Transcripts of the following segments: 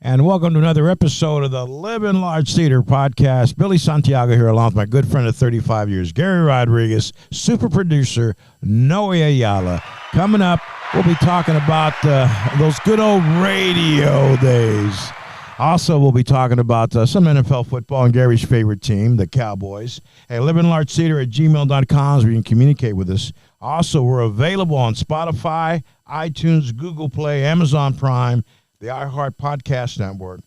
And welcome to another episode of the Living Large Theater podcast. Billy Santiago here along with my good friend of 35 years, Gary Rodriguez, super producer, Noe Ayala. Coming up, we'll be talking about those good old radio days. Also, we'll be talking about some NFL football and Gary's favorite team, the Cowboys. Hey, livinglargetheater@gmail.com is where you can communicate with us. Also, we're available on Spotify, iTunes, Google Play, Amazon Prime, the iHeart Podcast Network.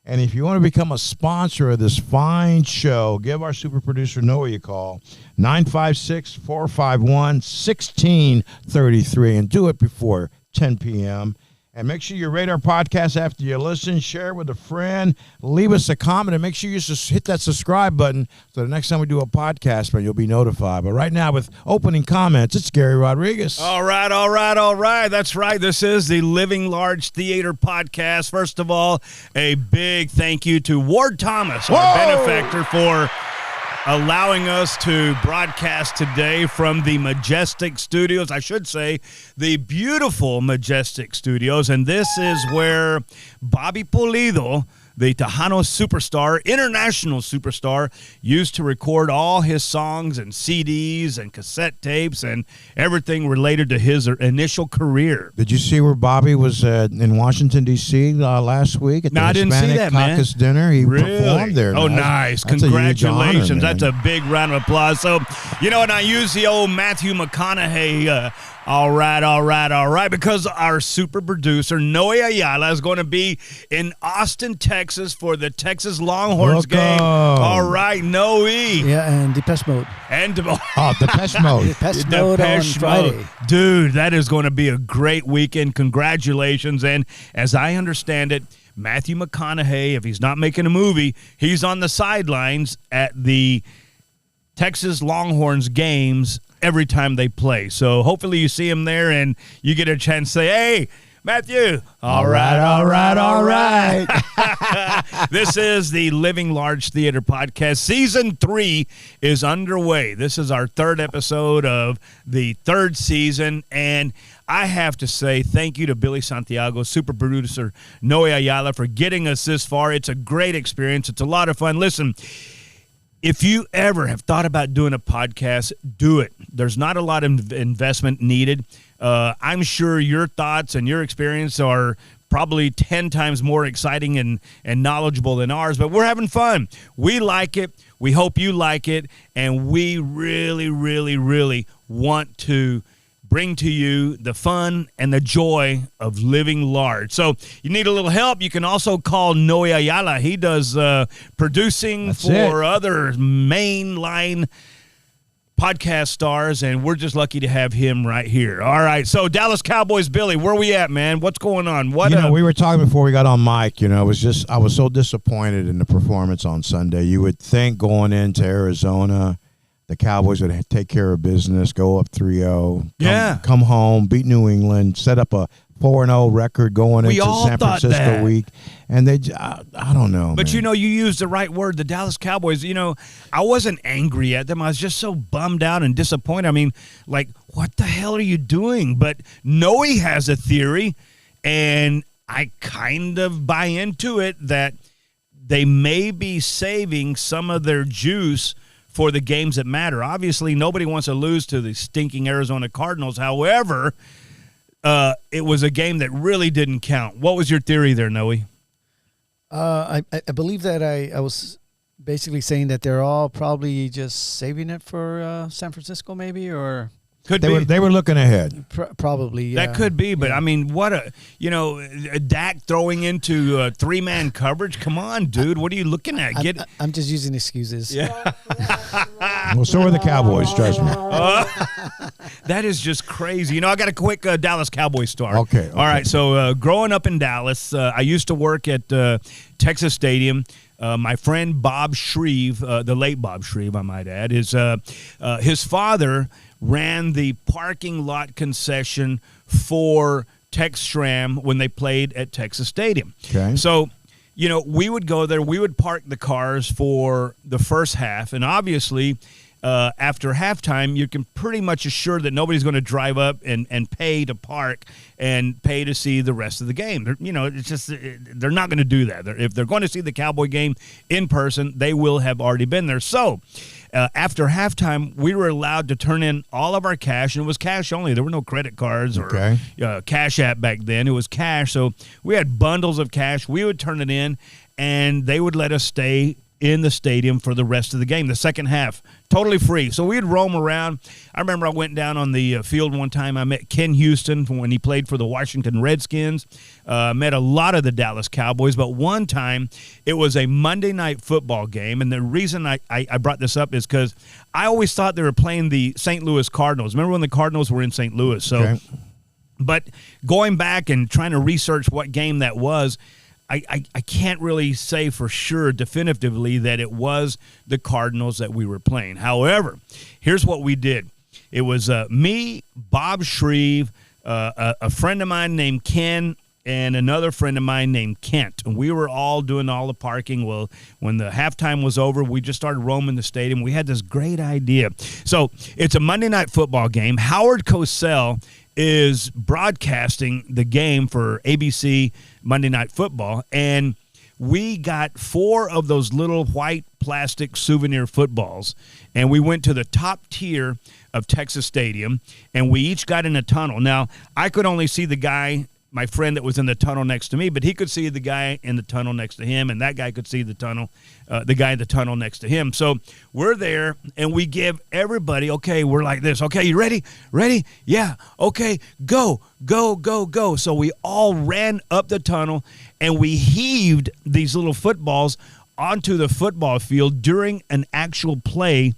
And if you want to become a sponsor of this fine show, give our super producer Noah a call, 956-451-1633, and do it before 10 p.m. And make sure you rate our podcast after you listen, share it with a friend, leave us a comment, and make sure you just hit that subscribe button so the next time we do a podcast, you'll be notified. But right now, with opening comments, it's Gary Rodriguez. All right. That's right. This is the Living Large Theater podcast. First of all, a big thank you to Ward Thomas, our benefactor, for allowing us to broadcast today from the Majestic Studios. I should say the beautiful Majestic Studios. And this is where Bobby Pulido, the Tejano superstar, international superstar, used to record all his songs and CDs and cassette tapes and everything related to his initial career. Did you see where Bobby was in Washington, D.C. Last week at the Hispanic Caucus dinner? He performed there. Oh, nice. Congratulations. Honor, that's a big round of applause. So, and I use the old Matthew McConaughey all right, because our super producer, Noe Ayala, is going to be in Austin, Texas for the Texas Longhorns game. All right, Noe. Yeah, and Depeche Mode. Depeche Mode. Depeche Mode on Friday. Dude, that is going to be a great weekend. Congratulations. And as I understand it, Matthew McConaughey, if he's not making a movie, he's on the sidelines at the Texas Longhorns games every time they play. So hopefully you see him there and you get a chance to say, hey, Matthew. All right. This is the Living Large Theater podcast. Season 3 is underway. This is our third episode of the third season. And I have to say thank you to Billy Santiago, super producer Noe Ayala, for getting us this far. It's a great experience. It's a lot of fun. Listen, if you ever have thought about doing a podcast, do it. There's not a lot of investment needed. I'm sure your thoughts and your experience are probably 10 times more exciting and knowledgeable than ours, but we're having fun. We like it. We hope you like it, and we really, really, really want to bring to you the fun and the joy of living large. So you need a little help, you can also call Noe Ayala. He does producing for other mainline podcast stars, and we're just lucky to have him right here. All right, so Dallas Cowboys, Billy, where we at, man? What's going on? We were talking before we got on mic. I was so disappointed in the performance on Sunday. You would think going into Arizona, the Cowboys would take care of business, go up 3-0, come home, beat New England, set up a 4-0 record going into San Francisco week. And I don't know, But, you used the right word, the Dallas Cowboys. I wasn't angry at them. I was just so bummed out and disappointed. I mean, what the hell are you doing? But Noe has a theory, and I kind of buy into it, that they may be saving some of their juice for the games that matter. Obviously, nobody wants to lose to the stinking Arizona Cardinals. However, it was a game that really didn't count. What was your theory there, Noe? I believe that I was basically saying that they're all probably just saving it for San Francisco, maybe, or They were looking ahead. Probably, yeah. That could be, but I mean, what Dak throwing into three-man coverage. Come on, dude. What are you looking at? I'm just using excuses. Yeah. Well, so are the Cowboys, trust me. That is just crazy. I got a quick Dallas Cowboys story. Okay. All right, so growing up in Dallas, I used to work at Texas Stadium. My friend Bob Shreve, the late Bob Shreve, I might add, his father ran the parking lot concession for Tex Schramm when they played at Texas Stadium. Okay. So, we would go there. We would park the cars for the first half, and obviously after halftime, you can pretty much assure that nobody's going to drive up and pay to park and pay to see the rest of the game. It's just they're not going to do that. If they're going to see the Cowboy game in person, they will have already been there. So after halftime, we were allowed to turn in all of our cash, and it was cash only. There were no credit cards or Cash App back then. It was cash, so we had bundles of cash. We would turn it in, and they would let us stay in the stadium for the rest of the game, the second half, totally free. So we'd roam around. I remember I went down on the field one time. I met Ken Houston when he played for the Washington Redskins. Met a lot of the Dallas Cowboys. But one time, it was a Monday night football game. And the reason I brought this up is because I always thought they were playing the St. Louis Cardinals. Remember when the Cardinals were in St. Louis? So, But going back and trying to research what game that was, I can't really say for sure definitively that it was the Cardinals that we were playing. However, here's what we did. It was me, Bob Shreve, a friend of mine named Ken, and another friend of mine named Kent. And we were all doing all the parking. Well, when the halftime was over, we just started roaming the stadium. We had this great idea. So it's a Monday night football game. Howard Cosell is broadcasting the game for ABC Monday Night Football, and we got 4 of those little white plastic souvenir footballs, and we went to the top tier of Texas Stadium, and we each got in a tunnel. Now, I could only see the guy, my friend that was in the tunnel next to me, but he could see the guy in the tunnel next to him, and that guy could see the guy in the tunnel next to him. So we're there, and we give everybody, okay, we're like this. Okay, you ready? Ready? Yeah. Okay, go, go, go, go. So we all ran up the tunnel, and we heaved these little footballs onto the football field during an actual play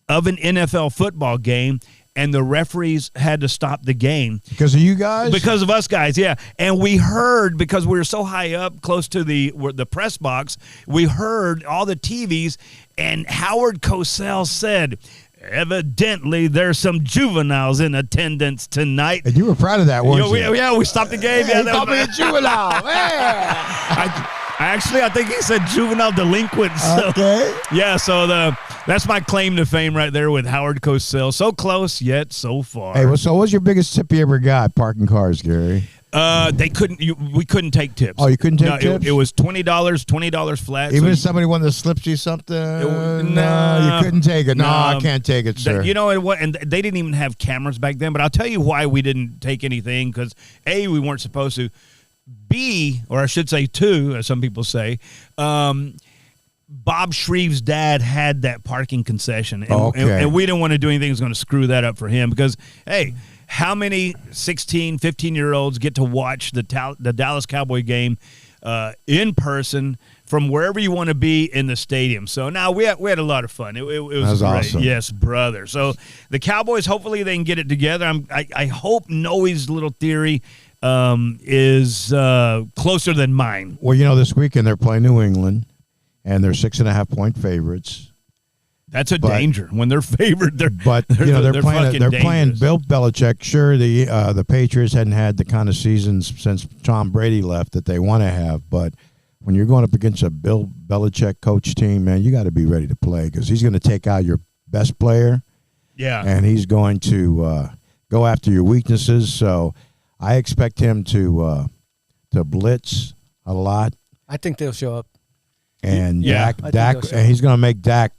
of an NFL football game. And the referees had to stop the game. Because of you guys? Because of us guys, yeah. And we heard, because we were so high up close to the press box, we heard all the TVs, and Howard Cosell said, evidently there's some juveniles in attendance tonight. And you were proud of that, weren't you? Yeah, we stopped the game. Hey, that was a juvenile. Yeah. I think he said juvenile delinquents. So, okay. Yeah, so that's my claim to fame right there with Howard Cosell. So close, yet so far. Hey, so what was your biggest tip you ever got parking cars, Gary? We couldn't take tips. Oh, you couldn't take tips? It was $20 flat. Even if somebody wanted to slip you something? No, you couldn't take it. No, I can't take it, sir. You know what? And they didn't even have cameras back then. But I'll tell you why we didn't take anything. Because A, we weren't supposed to. B, or I should say 2, as some people say, Bob Shreve's dad had that parking concession. And we didn't want to do anything that was going to screw that up for him. Because, hey, how many 16, 15-year-olds get to watch the Dallas Cowboy game in person from wherever you want to be in the stadium? So now we had a lot of fun. It was great. Awesome. Yes, brother. So the Cowboys, hopefully they can get it together. I hope Noe's little theory is closer than mine. Well, this weekend they're playing New England, and they're 6.5-point favorites. That's a danger when they're favored. They're playing Bill Belichick. Sure, the Patriots hadn't had the kind of seasons since Tom Brady left that they want to have, but when you're going up against a Bill Belichick coach team, man, you got to be ready to play because he's going to take out your best player. Yeah, and he's going to go after your weaknesses. So I expect him to blitz a lot. I think they'll show up. And Dak, and he's going to make Dak.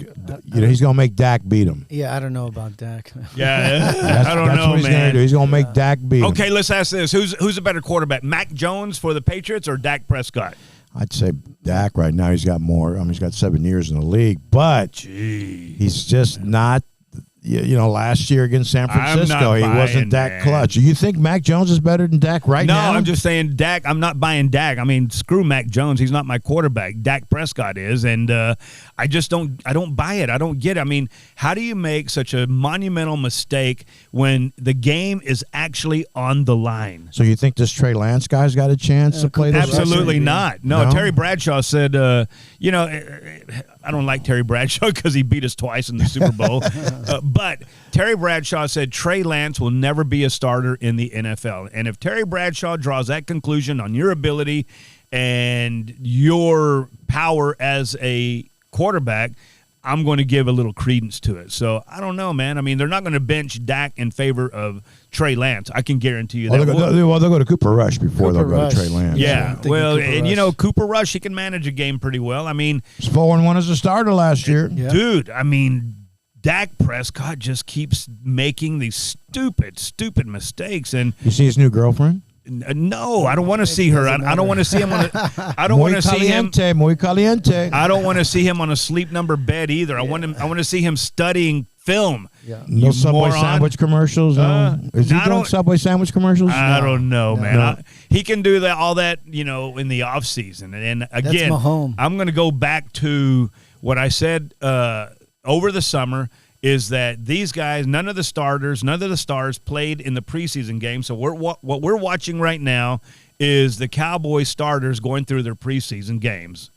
He's going to make Dak beat him. Yeah, I don't know about Dak. Yeah, I don't know, that's what he's going to do. He's going to make Dak beat him. Okay, let's ask this: Who's a better quarterback, Mac Jones for the Patriots or Dak Prescott? I'd say Dak right now. He's got more. He's got 7 years in the league, but he's just not. Last year against San Francisco, he wasn't that clutch. Do you think Mac Jones is better than Dak now? No, I'm just saying Dak. I'm not buying Dak. I mean, screw Mac Jones. He's not my quarterback. Dak Prescott is, and I just don't. I don't buy it. I don't get it. I mean, how do you make such a monumental mistake when the game is actually on the line? So you think this Trey Lance guy's got a chance to play this? Absolutely not. No, Terry Bradshaw said, I don't like Terry Bradshaw because he beat us twice in the Super Bowl. But Terry Bradshaw said Trey Lance will never be a starter in the NFL. And if Terry Bradshaw draws that conclusion on your ability and your power as a quarterback, I'm going to give a little credence to it. So I don't know, man. I mean, they're not going to bench Dak in favor of Trey Lance. I can guarantee you that. They'll go to Cooper Rush before they'll go to Trey Lance. Yeah. Well, and you know, Cooper Rush, he can manage a game pretty well. I mean, he's 4-1 as a starter last year. Yeah. Dude, I mean, Dak Prescott just keeps making these stupid mistakes. And you see his new girlfriend? No, I don't want to see her. I don't want to see him on a, I don't want to see him. Muy caliente. I don't want to see him on a sleep number bed either. I want to see him studying film. Yeah. No Subway sandwich commercials. Is he doing Subway sandwich commercials? I don't know, man. He can do all that, in the off season. And again, I'm going to go back to what I said over the summer. Is that these guys, none of the stars played in the preseason game. So what we're watching right now is the Cowboys starters going through their preseason games.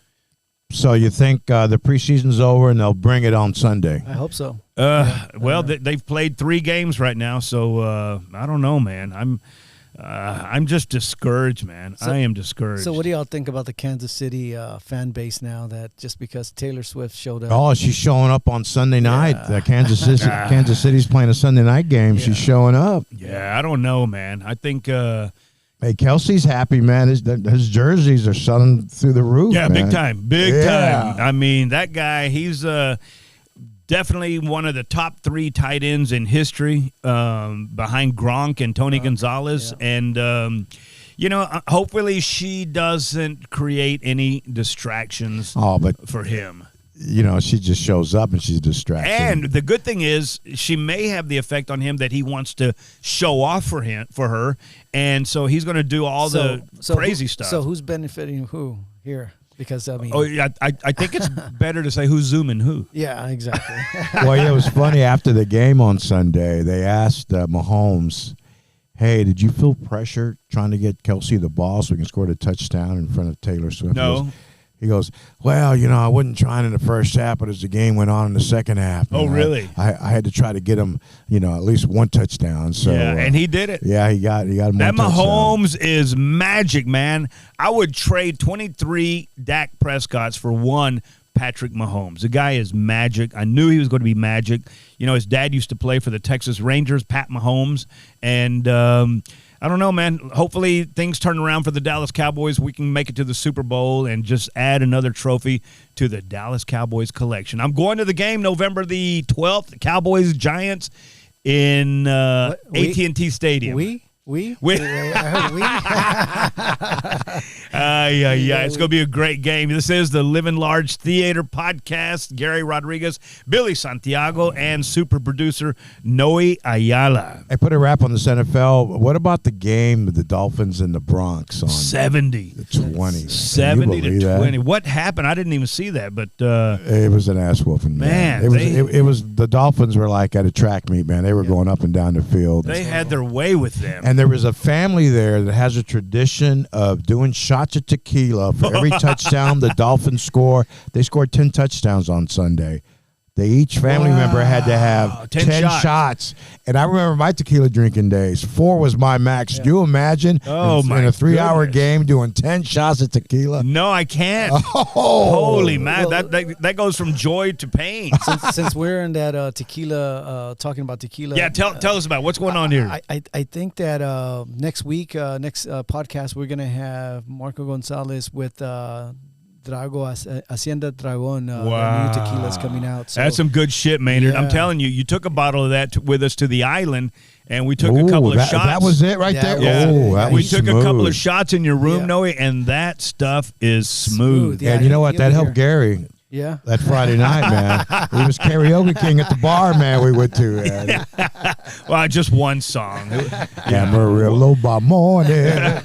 So you think the preseason's over and they'll bring it on Sunday? I hope so. Well, they've played 3 games right now, so I don't know, man. I'm just discouraged, man. I am discouraged. So what do y'all think about the Kansas City fan base now that just because Taylor Swift showed up? Oh, she's showing up on Sunday night. Kansas City's playing a Sunday night game. Yeah. She's showing up. Yeah, I don't know, man. I think hey, Kelsey's happy, man. His jerseys are selling through the roof. Yeah, man. Big time. I mean, that guy, he's definitely one of the top 3 tight ends in history, behind Gronk and Tony Gonzalez. Yeah. And, hopefully she doesn't create any distractions for him. She just shows up and she's distracted. And the good thing is she may have the effect on him that he wants to show off for her. And so he's going to do all the crazy stuff. So who's benefiting who here? Because, I think it's better to say who's zooming who. Yeah, exactly. Well, it was funny. After the game on Sunday, they asked Mahomes, hey, did you feel pressure trying to get Kelsey the ball so we can score the touchdown in front of Taylor Swift? No. He goes, well, I wasn't trying in the first half, but as the game went on in the second half. Oh, really? I had to try to get him, at least one touchdown. So and he did it. Yeah, he got him. That Mahomes is magic, man. I would trade 23 Dak Prescotts for 1 Patrick Mahomes. The guy is magic. I knew he was going to be magic. His dad used to play for the Texas Rangers, Pat Mahomes, and I don't know, man. Hopefully things turn around for the Dallas Cowboys. We can make it to the Super Bowl and just add another trophy to the Dallas Cowboys collection. I'm going to the game November the 12th, Cowboys-Giants in AT&T Stadium. I heard we. It's going to be a great game. This is the Living Large Theater podcast. Gary Rodriguez, Billy Santiago, and super producer Noe Ayala. I put a wrap on this NFL. What about the game with the Dolphins and the Bronx on 70 to 20? 70 to 20. What happened? I didn't even see that, but it was an ass whooping. Man, it was the Dolphins were like at a track meet, man. They were going up and down the field. They had their way with them. And there was a family there that has a tradition of doing shots of tequila for every touchdown the Dolphins score. They scored 10 touchdowns on Sunday. Each family member had to have 10 shots. And I remember my tequila drinking days. 4 was my max. Yeah. Do you imagine in a 3-hour game doing 10 shots of tequila? No, I can't. Holy man, that goes from joy to pain. Since we're in that tequila, talking about tequila. Yeah, tell us about what's going on here. I think that next week, next podcast, we're going to have Marco Gonzalez with Hacienda Dragon. New tequila's coming out. So. That's some good shit, Maynard. Yeah. I'm telling you, you took a bottle of that with us to the island, and we took a couple of shots. That was it right there? Yeah. We took a couple of shots in your room, Noe, and that stuff is smooth. Yeah, and you know what? That helped Gary. Yeah. That Friday night, man. He was karaoke king at the bar, man, we went to. Yeah. Well, just one song. Amarillo by morning.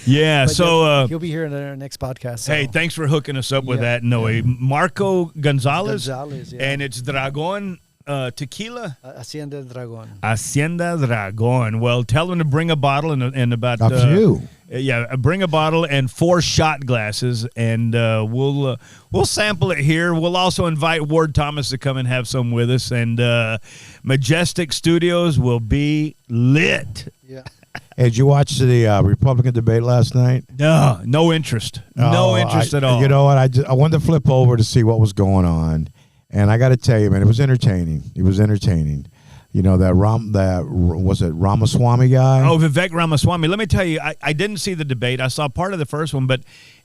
Yeah, so he'll be here in our next podcast. So. Hey, thanks for hooking us up with that, Noe. Marco Gonzalez, and it's Dragon Tequila. Hacienda Dragon. Hacienda Dragon. Well, tell them to bring a bottle and about a few. Yeah, bring a bottle and 4 shot glasses, and we'll sample it here. We'll also invite Ward Thomas to come and have some with us, and Majestic Studios will be lit. Yeah. Hey, did you watch the Republican debate last night? No interest. No interest at all. You know what? I wanted to flip over to see what was going on, and I got to tell you, man, it was entertaining. It was entertaining. You know, was it Ramaswamy guy? Oh, Vivek Ramaswamy. Let me tell you, I didn't see the debate. I saw part of the first one, but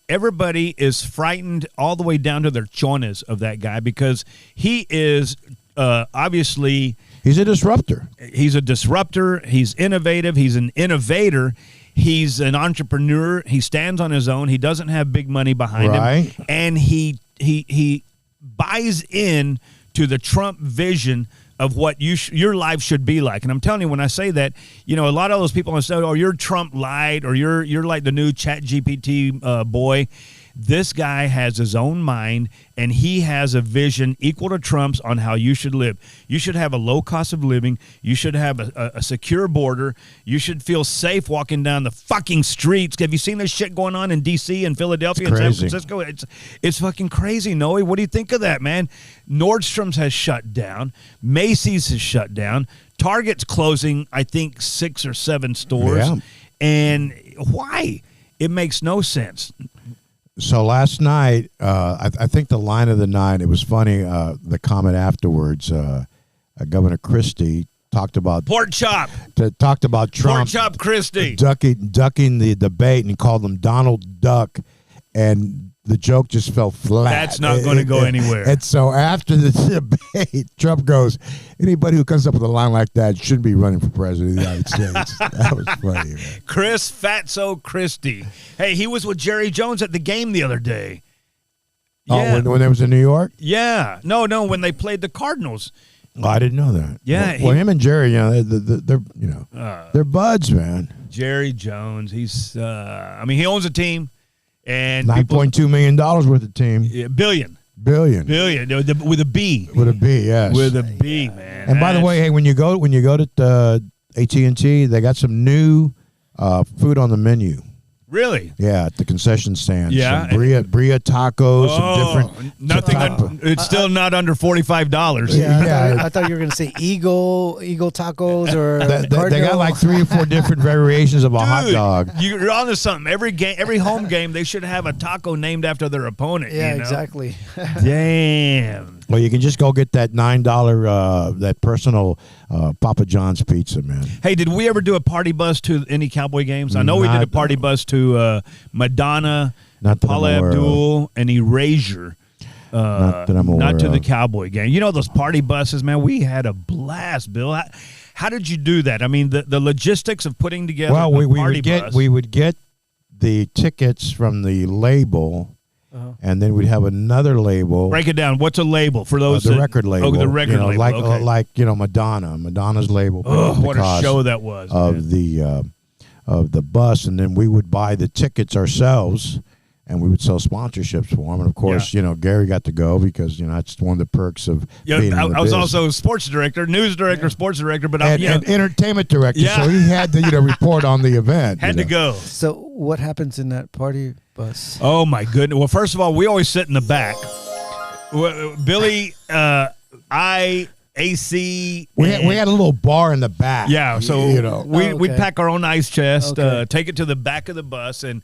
everybody is frightened all the way down to their chones of that guy because he is obviously... He's a disruptor. He's a disruptor. He's innovative. He's an innovator. He's an entrepreneur. He stands on his own. He doesn't have big money behind him. And he buys in to the Trump vision of what your life should be like. And I'm telling you, when I say that, you know, a lot of those people say, oh, you're Trump light, or you're like the new Chat GPT boy. This guy has his own mind, and he has a vision equal to Trump's on how you should live. You should have a low cost of living. You should have a secure border. You should feel safe walking down the fucking streets. Have you seen this shit going on in D.C. and Philadelphia and San Francisco? It's fucking crazy, Noe. What do you think of that, man? Nordstrom's has shut down. Macy's has shut down. Target's closing, I think, 6 or 7 stores. Yeah. And why? It makes no sense. So last night, I think the line of the night, it was funny, the comment afterwards, Governor Christie talked about... Pork chop. Talked about Trump... Pork chop Christie. Ducking the debate, and he called him Donald Duck, and the joke just fell flat. That's not going to go anywhere. And so after the debate, Trump goes, anybody who comes up with a line like that shouldn't be running for president of the United States. That was funny, man. Chris Fatso Christie. Hey, he was with Jerry Jones at the game the other day. Yeah. Oh, when they was in New York? Yeah. No, when they played the Cardinals. Oh, I didn't know that. Yeah. Well, him and Jerry, you know, they're buds, man. Jerry Jones, he's, he owns a team. And $9.2 million worth of team. Yeah, billion. Billion. With a B. With a B, yes. With a B, man. And by the way, hey, when you go to AT&T, they got some new food on the menu. Really? Yeah, at the concession stand. Yeah. Some Bria tacos, some different. Nothing. It's still not under $45. Yeah, I thought you were going to say Eagle tacos or. They got like 3 or 4 different variations of a hot dog. You're onto something. Every home game, they should have a taco named after their opponent. Yeah, you know? Exactly. Damn. Well, you can just go get that $9 that personal Papa John's pizza, man. Hey, did we ever do a party bus to any Cowboy games? I know we did a party bus to Madonna, Paula Abdul, and Erasure. Not that I'm aware Not to of. the Cowboy game. You know those party buses, man? We had a blast, Bill. How did you do that? I mean, the logistics of putting together a party bus. We would get the tickets from the label. And then we'd have another label. Break it down. What's a label for those? The record label. Oh, the record label. Like Madonna's label. Oh, what a show that was! Of the bus, and then we would buy the tickets ourselves, and we would sell sponsorships for them. And of course, Gary got to go because that's one of the perks of being in the I was biz. also sports director, news director, sports director, but and entertainment director. Yeah. So he had to report on the event. Had to go. So what happens in that party bus? Oh my goodness! Well, first of all, we always sit in the back. Billy, AC. We had a little bar in the back. Yeah, so we'd pack our own ice chest, take it to the back of the bus, and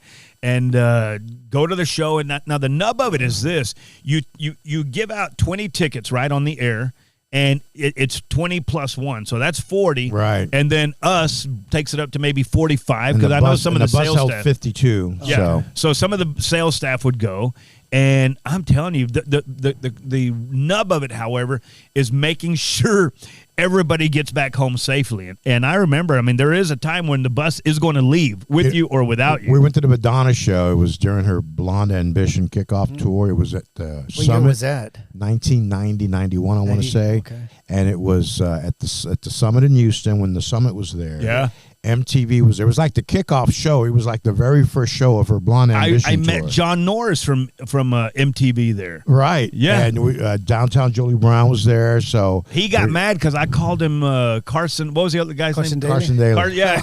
go to the show. And now the nub of it is this: you give out 20 tickets right on the air, and it's 20 plus 1, so that's 40. Right. And then us takes it up to maybe 45 because I know some of the bus sales held staff. 52. Yeah. So some of the sales staff would go. And I'm telling you, the nub of it, however, is making sure everybody gets back home safely. And I remember, there is a time when the bus is going to leave with you or without you. We went to the Madonna show. It was during her Blonde Ambition kickoff tour. It was at the What Summit. year was that? 1990, 91, I want to say. Okay. And it was at the Summit in Houston when the Summit was there. Yeah. MTV was there. It was like the kickoff show. It was like the very first show of her Blonde Ambition I tour. met John Norris from MTV there. Right. Yeah. And downtown Jolie Brown was there. So he got mad because I called him Carson. What was the other guy's name? Carson Daly. Yeah.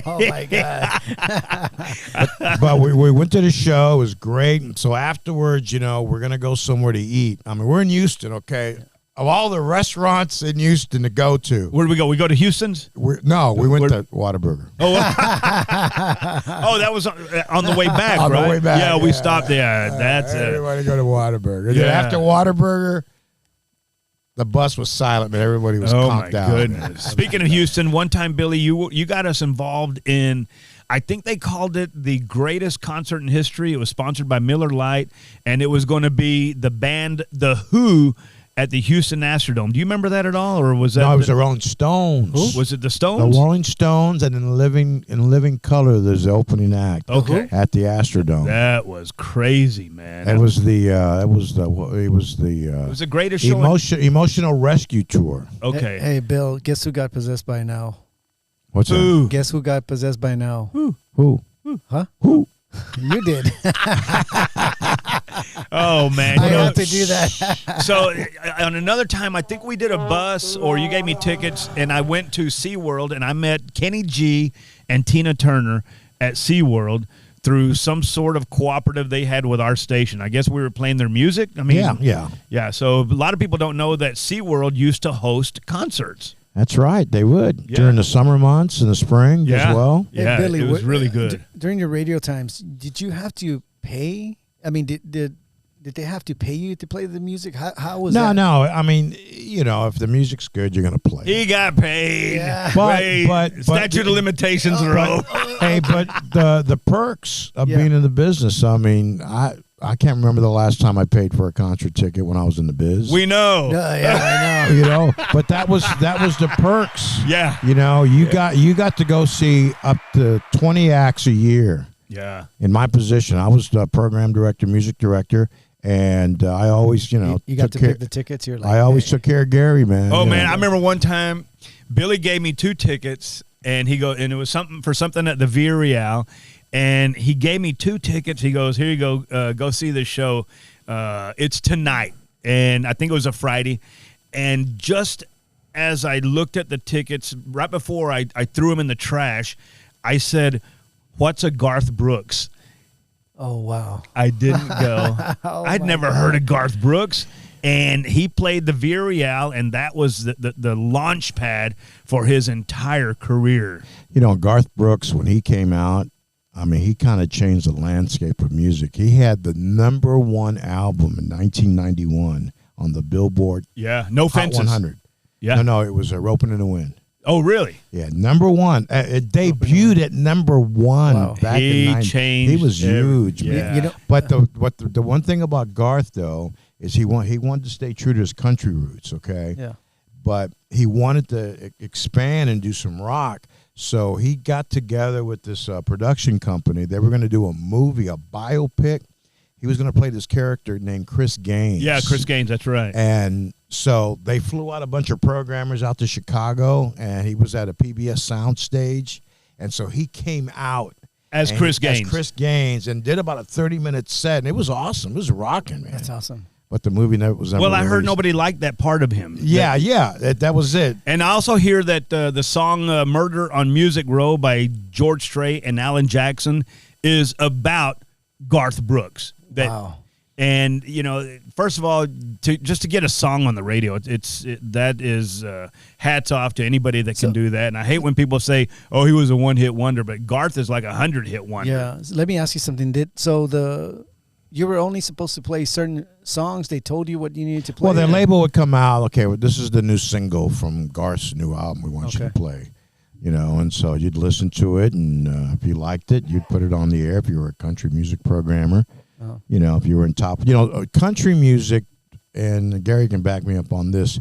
Oh my God. But we went to the show. It was great. So afterwards, we're going to go somewhere to eat. We're in Houston, okay? of all the restaurants in Houston to go to. Where did we go? We go to Houston's? We went to Whataburger. Oh, that was on the way back, On right? the way back, Yeah, we yeah. stopped there. That's it. Everybody go to Whataburger. And Yeah. then after Whataburger, the bus was silent, but everybody was Oh, my conked out. goodness. Speaking of Houston, one time, Billy, you got us involved in, I think they called it the greatest concert in history. It was sponsored by Miller Lite, and it was going to be the band The Who at the Houston Astrodome. Do you remember that at all, or was that? No, it was the Rolling Stones. Was it the The Stones? Rolling Stones, and in living color, there's the opening act. Okay. At the Astrodome. That was crazy, man. It was the the greatest show. emotional rescue tour. Okay. Hey, Bill, guess who got possessed by now? What's that? Who? Guess who got possessed by now? Who? Huh? Who? You did. Oh, man. I You know, have to do that. So on another time, I think we did a bus, or you gave me tickets, and I went to SeaWorld, and I met Kenny G and Tina Turner at SeaWorld through some sort of cooperative they had with our station. I guess we were playing their music. I mean, Yeah. So a lot of people don't know that SeaWorld used to host concerts. That's right. They would Yeah. during the summer months and the spring as well. Hey, Yeah, Billy, it was what- really good. During your radio times, did you have to pay? I mean, did they have to pay you to play the music? How was that? No. I mean, if the music's good, you're going to play. He got paid. Yeah. But- Statute of limitations are over. Hey, but the perks of Yeah. being in the business. I mean, I can't remember the last time I paid for a concert ticket when I was in the biz. We know. Yeah, I know. But that was the perks. Yeah. You got to go see up to 20 acts a year. Yeah. In my position, I was the program director, music director, and I always, You got to took care, pick the tickets. You're like, I always hey. took care of Gary, man. Oh you man, know. I remember one time Billy gave me 2 tickets, and and it was something at the Villarreal, and he gave me 2 tickets. He goes, "Here you go, go see this show. It's tonight," and I think it was a Friday. And just as I looked at the tickets, right before I threw them in the trash, I said, "What's a Garth Brooks?" Oh wow. I didn't go. Oh, I'd my never God. heard of Garth Brooks, and he played the Villarreal, and that was the launch pad for his entire career. Garth Brooks, when he came out, I mean, he kind of changed the landscape of music. He had the #1 album in 1991 on the Billboard Yeah, no Hot fences. 100. Yeah. No, it was Roping in the Wind. Oh, really? Yeah, #1. It debuted at #1 Wow. back He in 90. changed He was huge, every- man. yeah. But the one thing about Garth though is he wanted to stay true to his country roots. Okay. Yeah. But he wanted to expand and do some rock. So he got together with this production company. They were going to do a movie, a biopic. He was going to play this character named Chris Gaines. Yeah, Chris Gaines, that's right. And so they flew out a bunch of programmers out to Chicago, and he was at a PBS soundstage. And so he came out As Chris Gaines. As Chris Gaines, and did about a 30-minute set. And it was awesome. It was rocking, man. That's awesome. But the movie was never Well, I heard released. nobody liked that part of him. Yeah, that was it. And I also hear that the song Murder on Music Row by George Strait and Alan Jackson is about Garth Brooks. Wow. And, first of all, just to get a song on the radio, that is hats off to anybody that can do that. And I hate when people say, oh, he was a one-hit wonder, but Garth is like a 100-hit wonder. Yeah. So let me ask you something. You were only supposed to play certain songs? They told you what you needed to play? Well, their label would come out, okay, well, this is the new single from Garth's new album we want you to Okay. play. And so you'd listen to it, and if you liked it, you'd put it on the air if you were a country music programmer. Uh-huh. If you were in top, country music, and Gary can back me up on this,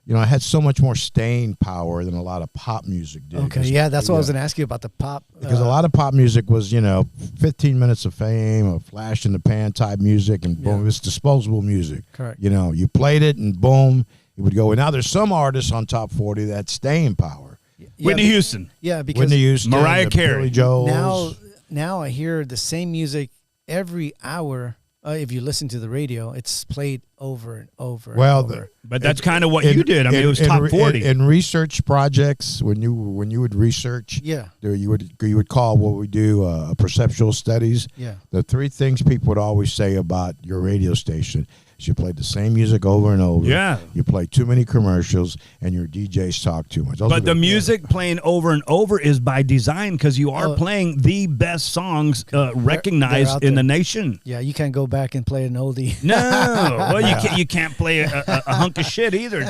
it had so much more staying power than a lot of pop music did. Okay. Yeah, that's what I was going to ask you about the pop. Because a lot of pop music was, 15 minutes of fame, a flash in the pan type music, and boom, it's disposable music. Correct. You played it, and boom, it would go. And now there's some artists on top 40 that staying power. Whitney Houston. Yeah, because Whitney Houston, Mariah the Carey. Billy Joels. now I hear the same music every hour. If you listen to the radio, it's played over and over. Well, and over. But that's kind of what you did. I mean, it was top 40. In research projects, when you would research, Yeah. you would call what we do perceptual studies. Yeah. The 3 things people would always say about your radio station: is you played the same music over and over. Yeah. You play too many commercials, and your DJs talk too much. Those are But the music playing over and over is by design because you are playing the best songs recognized in the nation. Yeah, you can't go back and play an oldie. No, well, you can't play a hunk of shit either.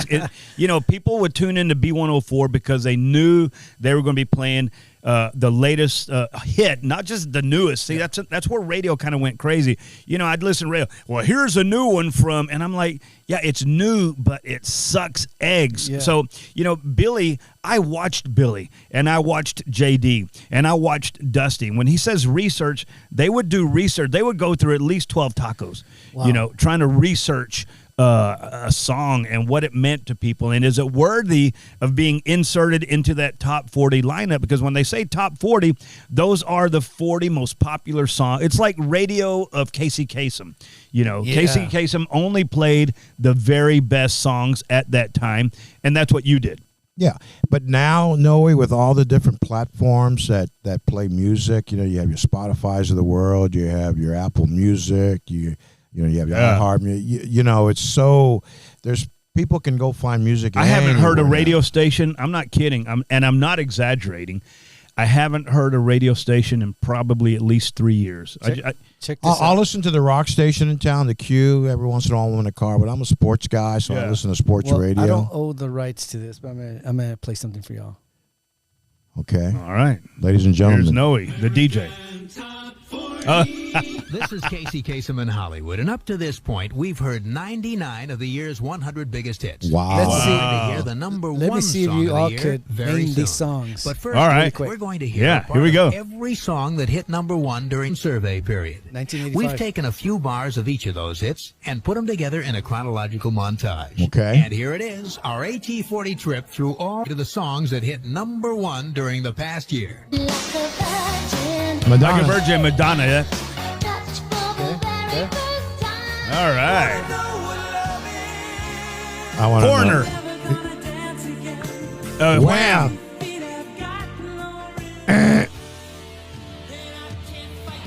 People would tune into B104 because they knew they were going to be playing the latest hit, not just the newest. See, that's where radio kind of went crazy. I'd listen to radio. Well, here's a new one from, and I'm like, yeah, it's new, but it sucks eggs. Yeah. So, Billy, I watched Billy, and I watched JD, and I watched Dusty. When he says research, they would do research. They would go through at least 12 tacos, trying to research a song and what it meant to people, and is it worthy of being inserted into that top 40 lineup? Because when they say top 40, those are the 40 most popular songs. It's like radio of Casey Kasem. Casey Kasem only played the very best songs at that time, and that's what you did. Yeah, but now, Noe, with all the different platforms that play music, you have your Spotify's of the world, you have your Apple Music, you have your iHeart. It's so there's people can go find music. I haven't heard a radio station. I'm not kidding. I'm not exaggerating. I haven't heard a radio station in probably at least 3 years. Check this out. I'll listen to the rock station in town, the Q, every once in a while I'm in a car, but I'm a sports guy, so I listen to sports radio. I don't owe the rights to this, but I'm gonna play something for y'all. Okay. All right. Ladies and gentlemen. Here's Noe, the DJ. This is Casey Kasem in Hollywood, and up to this point, we've heard 99 of the year's 100 biggest hits. Wow. Let's see. To hear the number Let one me see if song you of all the year could very name soon. these songs. But first, All right. we're going to hear Yeah, a part here we go. of every song that hit number one during survey period. 1985. We've taken a few bars of each of those hits and put them together in a chronological montage. Okay. And here it is, our AT40 trip through all of the songs that hit number one during the past year. Like a Virgin, Madonna. Yeah? Okay. All right. I want Foreigner. Wham.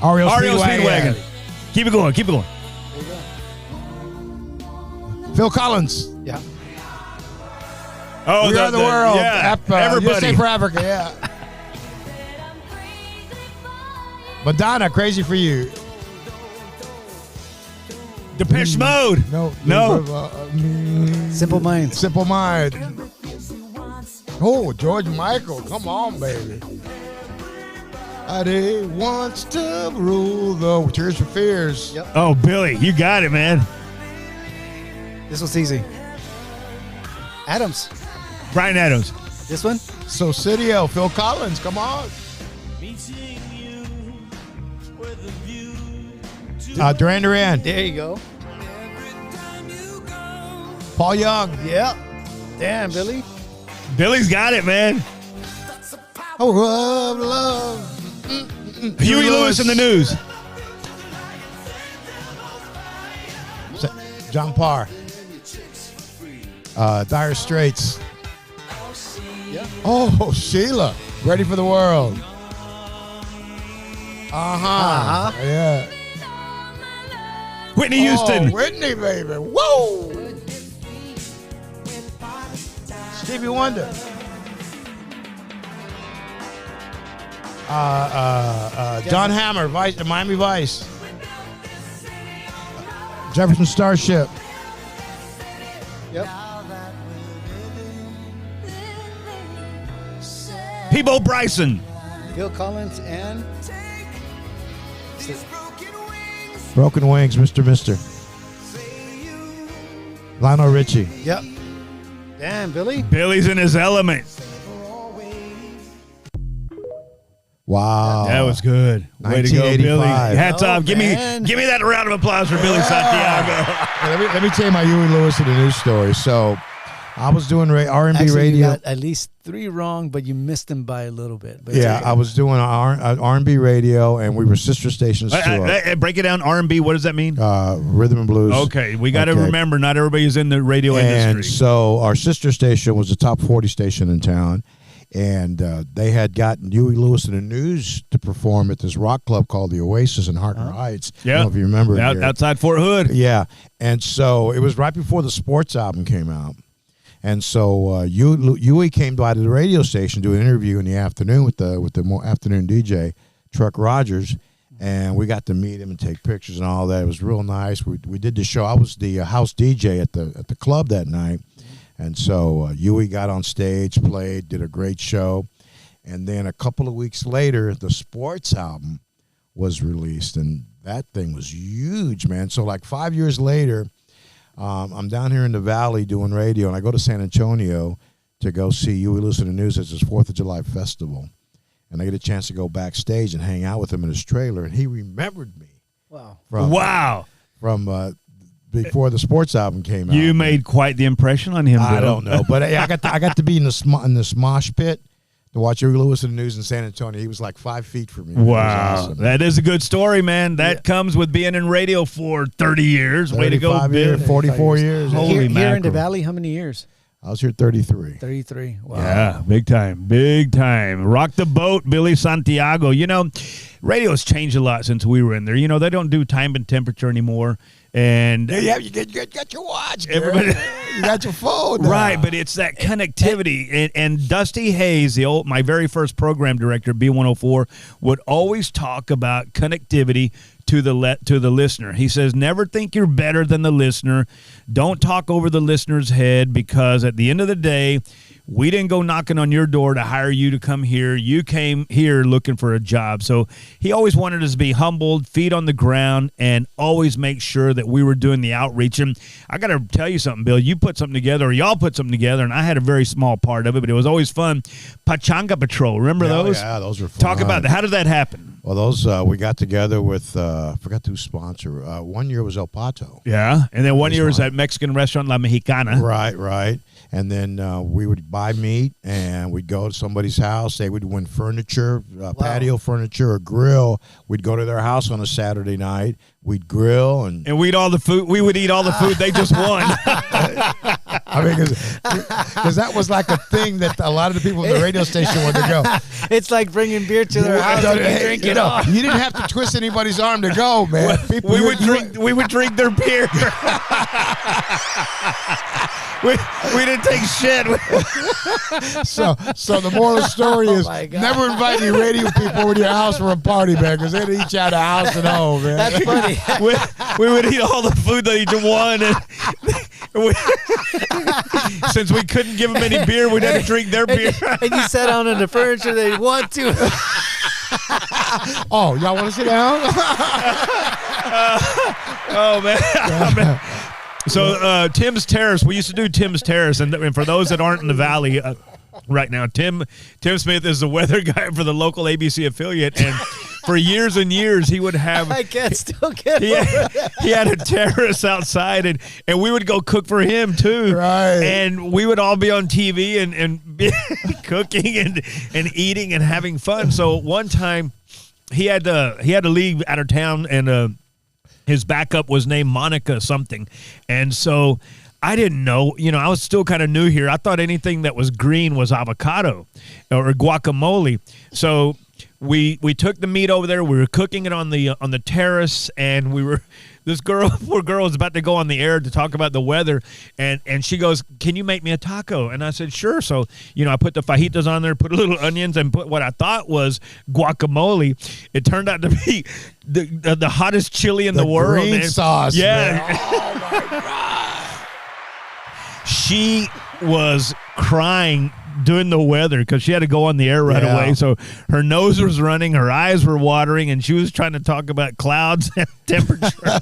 REO REO Speedwagon. Keep it going. Phil Collins. Yeah. Oh, We Are the World. Yeah, everybody. USA for Africa, yeah. Madonna, Crazy for You. Depeche Mode. No. Simple Minds. Simple Mind. Oh, George Michael. Come on, baby. He wants to rule the Tears for Fears. Yep. Oh, Billy, you got it, man. This was easy. Adams. Bryan Adams. This one? So Cidio, Phil Collins. Come on. Duran Duran. There you go. Paul Young. Yep. Damn, Billy. Billy's got it, man. Oh, love. Huey Lewis in the News. John Parr. Dire Straits. Yeah. Oh, Sheila. Ready for the World. Uh-huh. Yeah. Whitney Houston. Oh, Whitney, baby. Whoa. Stevie Wonder. John Hammer, Miami Vice. Jefferson Starship. Yep. Peabo Bryson. Phil Collins and Broken Wings, Mr. Lionel Richie. Yep. Damn, Billy. Billy's in his element. Wow. That was good. Way to go, Billy. 1985. Hats off. Give me that round of applause for Billy Santiago. Let me tell you my Huey Lewis and the News story. So I was doing R&B Actually, radio. you got at least 3 wrong, but you missed them by a little bit. But Yeah, I was doing R&B radio, and we were sister stations to Break it down. R&B. What does that mean? Rhythm and Blues. Okay, we got to Okay. remember not everybody's in the radio And industry. so our sister station was the top 40 station in town. And they had gotten Huey Lewis and the News to perform at this rock club called the Oasis in Harker Heights. I don't know if you remember it here. Outside Fort Hood. Yeah. And so it was right before the Sports album came out. And so Huey came by to the radio station to do an interview in the afternoon with the afternoon DJ, Truck Rogers. And we got to meet him and take pictures and all that. It was real nice. We did the show. I was the house DJ at the club that night. And so Huey got on stage, played, did a great show. And then a couple of weeks later, the Sports album was released. And that thing was huge, man. So like 5 years later, I'm down here in the Valley doing radio. And I go to San Antonio to go see Huey Lewis and the News at his 4th of July festival. And I get a chance to go backstage and hang out with him in his trailer. And he remembered me. Wow. From before the Sports album came out. You made quite the impression on him, Bill. I don't know, but I got to be in this mosh pit to watch Huey Lewis and the News in San Antonio. He was like 5 feet from me. Wow, awesome. That is a good story, man. That comes with being in radio for 30 years. Way to go, Bill. 44 years. Holy mackerel. Here in the Valley, how many years? I was here 33. 33. Wow. Yeah, big time. Big time. Rock the boat, Billy Santiago. You know, radio's changed a lot since we were in there. You know, they don't do time and temperature anymore. And you got your watch. Everybody, you got your phone. Right, but it's that connectivity. And Dusty Hayes, my very first program director, B104, would always talk about connectivity to the listener. He says, never think you're better than the listener. Don't talk over the listener's head, because at the end of the day, we didn't go knocking on your door to hire you to come here. You came here looking for a job. So he always wanted us to be humbled, feet on the ground, and always make sure that we were doing the outreach. And I got to tell you something, Bill. You put something together, or y'all put something together, and I had a very small part of it, but it was always fun. Pachanga Patrol. Remember those? Yeah, those were fun. Talk about that. How did that happen? Well, those we got together with, I forgot who's sponsor. 1 year was El Pato. Yeah, and then 1 year was at Mexican restaurant La Mexicana. Right. And then we would buy meat, and we'd go to somebody's house. They would win furniture, patio furniture, or grill. We'd go to their house on a Saturday night. We'd grill, and we'd eat all the food. We would eat all the food they just won. I mean, because that was like a thing that a lot of the people in the radio station wanted to go. It's like bringing beer to their house and drink it all. You didn't have to twist anybody's arm to go, man. We would drink their beer. We didn't take shit. So the moral of the story is never invite any radio people over to your house for a party, man, because they'd eat you out of house and home, man. That's funny. we would eat all the food that each won, and since we couldn't give them any beer, we'd have to drink their beer. And you sat down on the furniture they want to. Oh, y'all want to sit down? Oh, man. So Tim's Terrace, we used to do Tim's Terrace, and for those that aren't in the Valley right now, Tim Smith is the weather guy for the local ABC affiliate, and for years and years he would have. I can't still get over that. He had a terrace outside, and we would go cook for him too. Right. And we would all be on TV and be cooking and eating and having fun. So one time he had to leave out of town, and his backup was named Monica something. And so I didn't know, I was still kind of new here. I thought anything that was green was avocado or guacamole. So we took the meat over there. We were cooking it on the terrace, and poor girl was about to go on the air to talk about the weather, and she goes, "Can you make me a taco?" And I said, "Sure." So, I put the fajitas on there, put a little onions, and put what I thought was guacamole. It turned out to be the hottest chili in the world. Green sauce. Yeah. Man. Oh my God. She was crying doing the weather because she had to go on the air right away. So her nose was running, her eyes were watering, and she was trying to talk about clouds and temperature.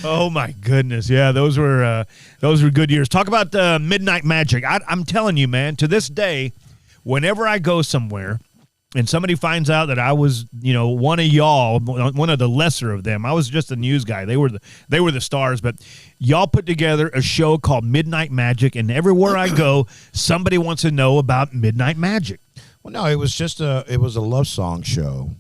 Oh my goodness. Yeah, those were good years. Talk about Midnight Magic. I'm telling you, man, to this day, whenever I go somewhere and somebody finds out that I was, one of y'all, one of the lesser of them, I was just a news guy. They were the stars, but y'all put together a show called Midnight Magic, and everywhere I go, somebody wants to know about Midnight Magic. Well, no, it was a love song show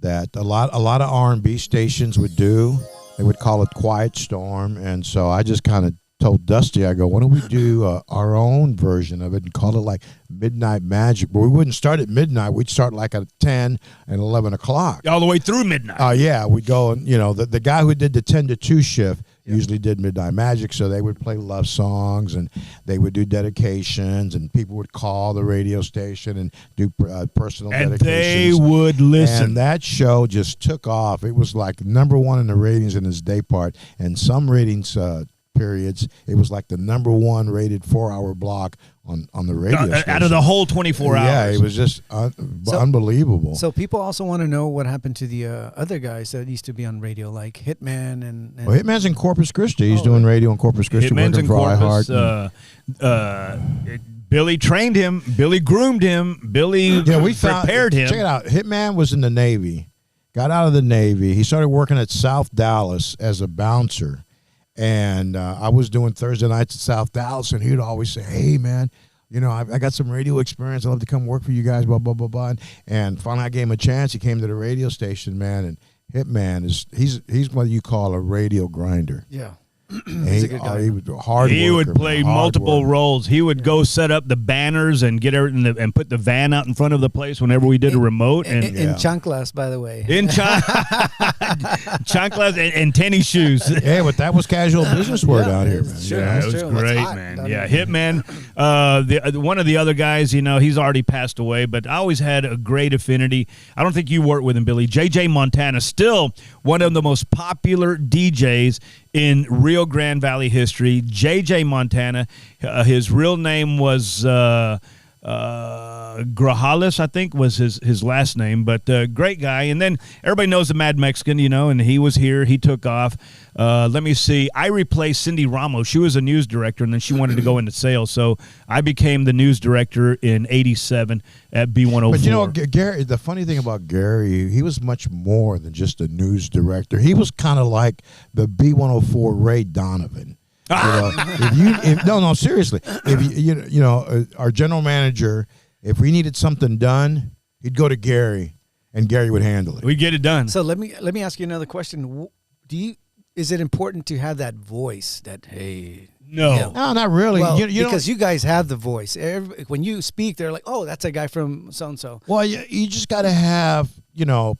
that a lot of R&B stations would do. They would call it Quiet Storm, and so I just kind of told Dusty, I go, why don't we do our own version of it and call it like Midnight Magic? But we wouldn't start at midnight. We'd start like at 10 and 11 o'clock. All the way through midnight. Yeah, we'd go and, the guy who did the 10 to 2 shift usually did Midnight Magic, so they would play love songs and they would do dedications, and people would call the radio station and do personal and dedications. they would listen. And that show just took off. It was like number one in the ratings in its day part, and some ratings periods, it was like the number one rated 4-hour block on the radio station. Out of the whole 24 hours. Yeah, it was just unbelievable. So people also want to know what happened to the other guys that used to be on radio, like Hitman and well, Hitman's in Corpus Christi. He's doing radio in Corpus Christi. Hitman's in working for Corpus. Billy trained him. Billy groomed him. Billy prepared him. Check it out. Hitman was in the Navy. Got out of the Navy. He started working at South Dallas as a bouncer. And I was doing Thursday nights at South Dallas, and he'd always say, hey, man, I got some radio experience. I'd love to come work for you guys, blah, blah, blah, blah. And finally I gave him a chance. He came to the radio station, man, and Hitman he's what you call a radio grinder. Yeah. He's a good guy. He was a hard He worker, would play multiple roles. He would go set up the banners and get everything and put the van out in front of the place whenever we did a remote. In chanclas, by the way. In chanclas and tennis shoes. Yeah, but that was casual business word out here, man. Sure, Yeah, it was true. great, It's hot, man. Yeah, Hitman. One of the other guys, he's already passed away, but I always had a great affinity. I don't think you worked with him, Billy. J.J. Montana, still one of the most popular DJs in Rio Grande Valley history. J.J. Montana. His real name was Grajales, I think, was his last name, but great guy. And then everybody knows the Mad Mexican, and he was here. He took off. Let me see. I replaced Cindy Ramos. She was a news director, and then she wanted to go into sales, so I became the news director in '87 at B104. But Gary, the funny thing about Gary, he was much more than just a news director. He was kind of like the B104 Ray Donovan. No, seriously. If our general manager, if we needed something done, he'd go to Gary, and Gary would handle it. We get it done. So let me ask you another question. Is it important to have that voice? That No, not really. Well, because you guys have the voice. When you speak, they're like, "Oh, that's a guy from so and so." Well, you just got to have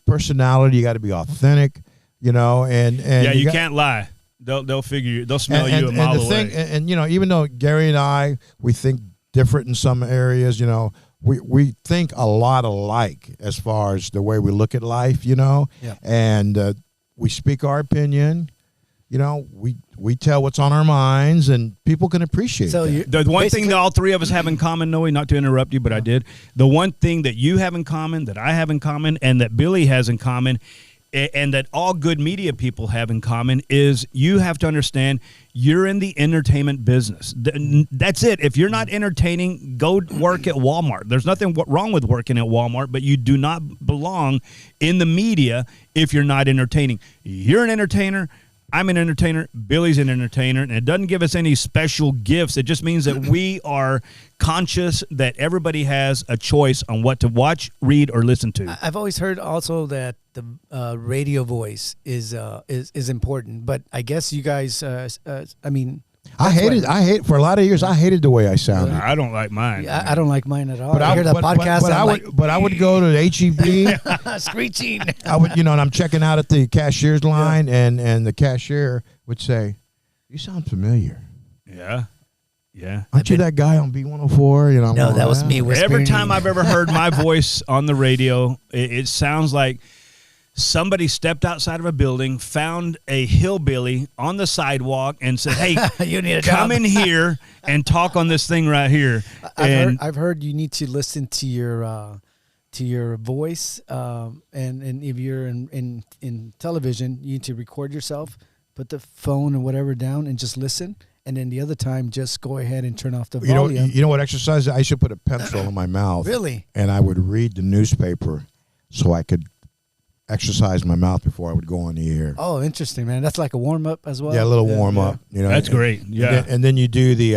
personality. You got to be authentic. And you can't lie. They'll figure they'll smell you a mile away. And even though Gary and I, we think different in some areas, we think a lot alike as far as the way we look at life, and we speak our opinion. We tell what's on our minds, and people can appreciate that. The one thing that all three of us have in common, Noe, not to interrupt you, but I did. The one thing that you have in common, that I have in common, and that Billy has in common, and that all good media people have in common is you have to understand you're in the entertainment business. That's it. If you're not entertaining, go work at Walmart. There's nothing wrong with working at Walmart, but you do not belong in the media if you're not entertaining. You're an entertainer. I'm an entertainer. Billy's an entertainer. And it doesn't give us any special gifts. It just means that we are conscious that everybody has a choice on what to watch, read, or listen to. I've always heard also that the radio voice is important. But I guess you guys, I hate for a lot of years. I hated the way I sounded. I don't like mine. I don't like mine at all. I hear the podcast. I would go to the HEB. Screeching. I would, and I'm checking out at the cashier's line, and the cashier would say, "You sound familiar." Yeah. Aren't you that guy on B104? No, that was me whispering. Every time I've ever heard my voice on the radio, it sounds like somebody stepped outside of a building, found a hillbilly on the sidewalk, and said, "Hey, you need a come job. in here and talk on this thing right here." I've heard you need to listen to your voice, and if you're in television, you need to record yourself, put the phone or whatever down, and just listen. And then the other time, just go ahead and turn off the volume. You know what exercise? I should put a pencil in my mouth. Really? And I would read the newspaper so I could exercise my mouth before I would go on the air. Oh, interesting, man. That's like a warm up as well. Yeah, a little warm up. That's great. Yeah. And then you do the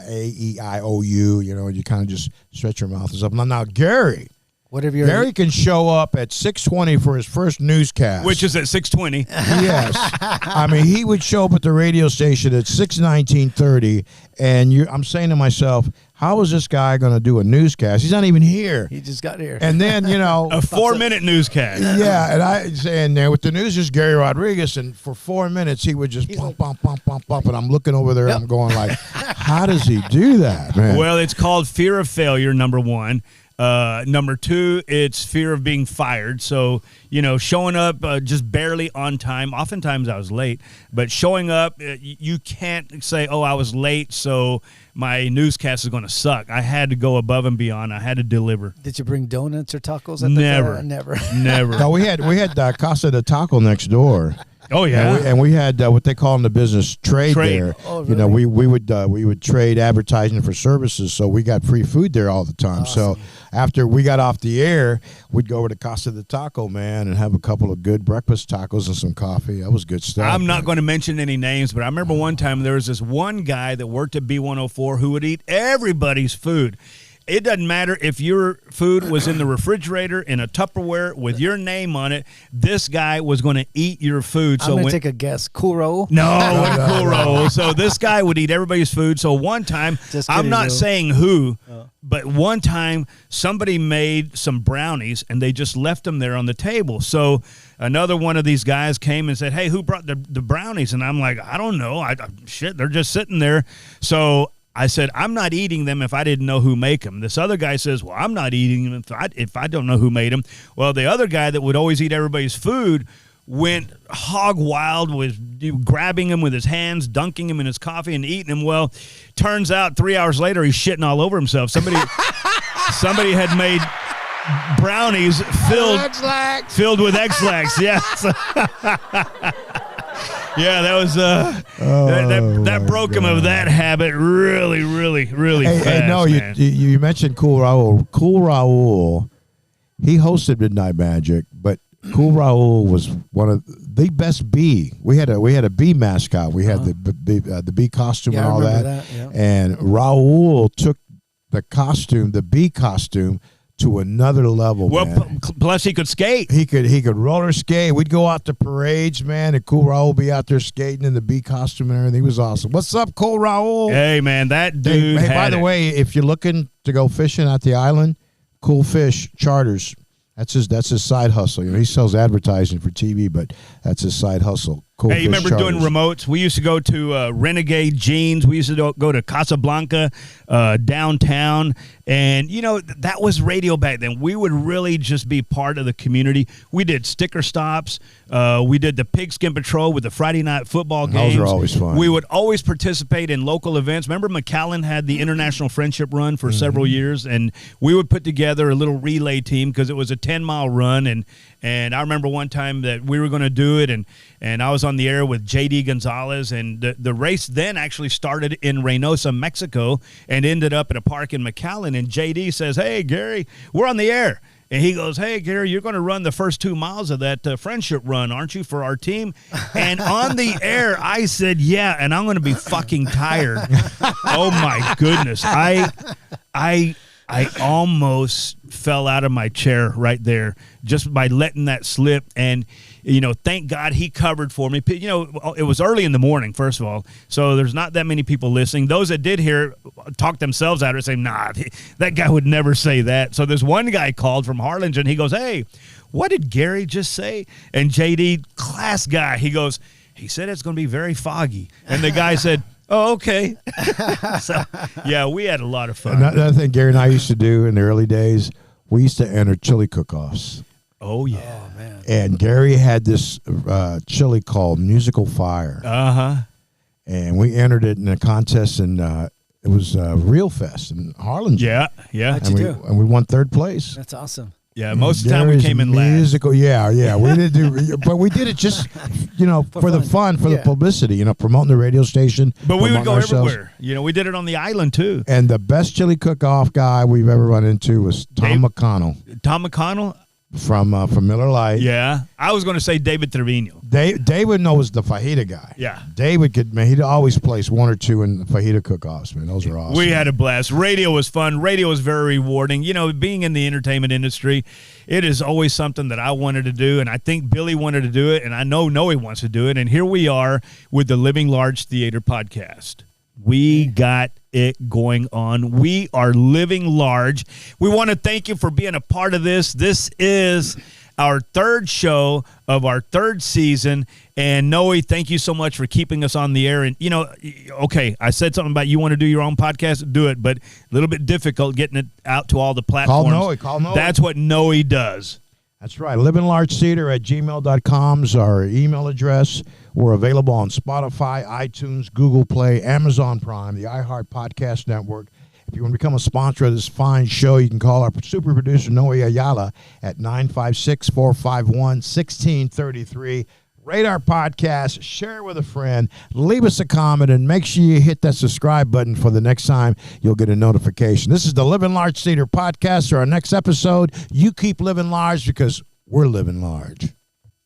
A-E-I-O-U. You kind of just stretch your mouth and stuff. Now Gary, Whatever your Gary can show up at 6:20 for his first newscast. Which is at 6:20. Yes. I mean, he would show up at the radio station at 6:19:30, and I'm saying to myself, how is this guy going to do a newscast? He's not even here. He just got here. And then, A 4-minute newscast. yeah, and I saying there with the news is Gary Rodriguez, and for 4 minutes he would just bump, and I'm looking over there, and I'm going like, how does he do that, man? Well, it's called fear of failure, number one. Number two, it's fear of being fired. So, showing up just barely on time. Oftentimes I was late, but showing up, you can't say, oh, I was late, so my newscast is going to suck. I had to go above and beyond. I had to deliver. Did you bring donuts or tacos? Never. Never. No, we had Casa de Taco next door. Oh yeah, and we had what they call in the business trade there. Oh, really? We would trade advertising for services, so we got free food there all the time. Awesome. So after we got off the air, we'd go over to Casa de Taco, man, and have a couple of good breakfast tacos and some coffee. That was good stuff. I'm not going to mention any names, but I remember one time there was this one guy that worked at B104 who would eat everybody's food. It doesn't matter if your food was in the refrigerator in a Tupperware with your name on it. This guy was going to eat your food. I'm going to take a guess. Cool Roll? No, it wasn't Cool Roll. So this guy would eat everybody's food. So one time, I'm not saying who, but one time somebody made some brownies and they just left them there on the table. So another one of these guys came and said, hey, who brought the brownies? And I'm like, I don't know. Shit, they're just sitting there. So I said, I'm not eating them if I didn't know who make them. This other guy says, well, I'm not eating them if I don't know who made them. Well, the other guy that would always eat everybody's food went hog wild, was grabbing him with his hands, dunking him in his coffee and eating him. Well, turns out 3 hours later, he's shitting all over himself. Somebody had made brownies filled with X-Lax. Yes. Yeah, that was that broke him of that habit really, really, really fast. Hey, no, man. you mentioned Cool Raul. Cool Raul, he hosted Midnight Magic, but Cool Raul was one of the best bee. We had a bee mascot. We had the bee costume and all that. Yeah. And Raul took the bee costume to another level. Well, man. Plus he could skate. He could roller skate. We'd go out to parades, man, and Cool Raul would be out there skating in the bee costume and everything. He was awesome. What's up, Cool Raul? Hey, man, that dude. Hey, by the way, if you're looking to go fishing at the island, Cool Fish Charters. That's his side hustle. He sells advertising for TV, but that's his side hustle. Cool. Hey, you remember doing remotes? We used to go to Renegade Jeans. We used to go to Casablanca downtown. And, that was radio back then. We would really just be part of the community. We did sticker stops. We did the Pigskin Patrol with the Friday night football games. Those are always fun. We would always participate in local events. Remember McAllen had the International Friendship Run for several years, and we would put together a little relay team because it was a 10-mile run. And I remember one time that we were going to do it, and I was on the air with J.D. Gonzalez, and the race then actually started in Reynosa, Mexico, and ended up at a park in McAllen. And J.D. says, hey, Gary, we're on the air. And he goes, hey, Gary, you're going to run the first 2 miles of that friendship run, aren't you, for our team? And on the air, I said, yeah, and I'm going to be fucking tired. Oh, my goodness. I almost fell out of my chair right there just by letting that slip. And, thank God he covered for me. It was early in the morning, first of all, so there's not that many people listening. Those that did hear talked themselves out of it, saying, nah, that guy would never say that. So this one guy called from Harlingen. He goes, hey, what did Gary just say? And JD, class guy, he said it's going to be very foggy. And the guy said, oh, okay. So, yeah, we had a lot of fun. Another thing Gary and I used to do in the early days, we used to enter chili cook-offs. Oh, yeah. Oh, man. And Gary had this chili called Musical Fire. Uh-huh. And we entered it in a contest, and it was Real Fest in Harlingen. Yeah. How'd you do? And we won 3rd place. That's awesome. Yeah, most of the time we came in last. Musical, yeah. We didn't do, but we did it just, for the fun, for the publicity, promoting the radio station. But we would go everywhere. We did it on the island too. And the best chili cook-off guy we've ever run into was Tom McConnell. Tom McConnell? From Miller Lite. Yeah. I was going to say David Trevino. David knows the fajita guy. Yeah. David he'd always place one or two in the fajita cook-offs, man. Those are awesome. We had a blast. Radio was fun. Radio was very rewarding. You know, being in the entertainment industry, it is always something that I wanted to do, and I think Billy wanted to do it, and I know Noe wants to do it, and here we are with the Living Large Theater podcast. We got it going on. We are living large. We want to thank you for being a part of this. This is our third show of our third season. And Noe, thank you so much for keeping us on the air. And, you know, okay, I said something about you want to do your own podcast, do it, but a little bit difficult getting it out to all the platforms. Call Noe. That's what Noe does. That's right. livinglargetheater@gmail.com is our email address. We're available on Spotify, iTunes, Google Play, Amazon Prime, the iHeart Podcast Network. If you want to become a sponsor of this fine show, you can call our super producer, Noe Ayala, at 956-451-1633. Rate our podcast, share it with a friend, leave us a comment, and make sure you hit that subscribe button for the next time you'll get a notification. This is the Living Large Theater Podcast. For our next episode, you keep living large because we're living large.